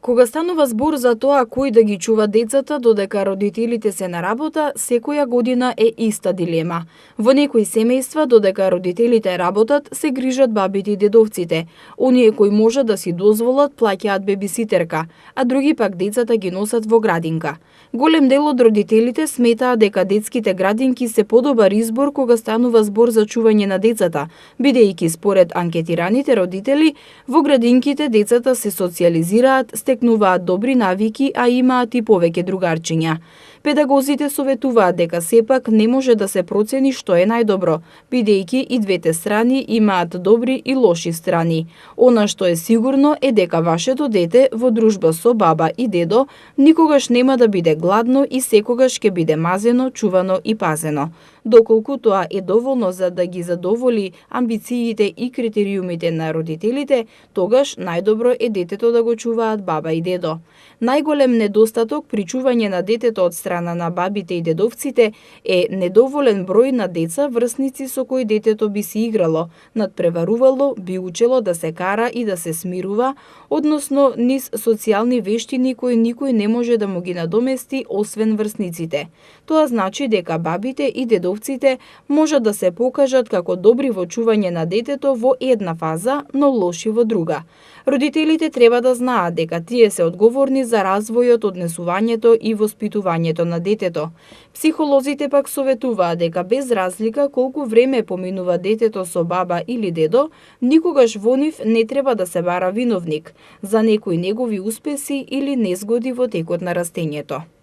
Кога станува збор за тоа кој да ги чува децата додека родителите се на работа, секоја година е иста дилема. Во некои семејства додека родителите работат, се грижат бабите и дедовците. Оние кои можат да си дозволат плаќаат бебиситерка, а други пак децата ги носат во градинка. Голем дел од родителите сметаат дека детските градинки се подобар избор кога станува збор за чување на децата, бидејќи според анкетираните родители, во градинките децата се социјализираат, стекнуваат добри навики, а имаат и повеќе другарчиња. Педагозите советуваат дека сепак не може да се процени што е најдобро, бидејќи и двете страни имаат добри и лоши страни. Она што е сигурно е дека вашето дете во дружба со баба и дедо никогаш нема да биде гладно и секогаш ќе биде мазено, чувано и пазено. Доколку тоа е доволно за да ги задоволи амбициите и критериумите на родителите, тогаш најдобро е детето да го чуваат баба и дедо. Најголем недостаток при чување на детето од страна на бабите и дедовците е недоволен број на деца врсници со кои детето би се играло, надпреварувало, би учело да се кара и да се смирува, односно низ социјални вештини кои никој не може да му ги надомести освен врсниците. Тоа значи дека бабите и дедовците можат да се покажат како добри во чување на детето во една фаза, но лоши во друга. Родителите треба да знаат дека тие се одговорни за развојот, однесувањето и воспитувањето на детето. Психолозите пак советуваат дека без разлика колку време поминува детето со баба или дедо, никогаш во нив не треба да се бара виновник за некои негови успеси или незгоди во текот на растењето.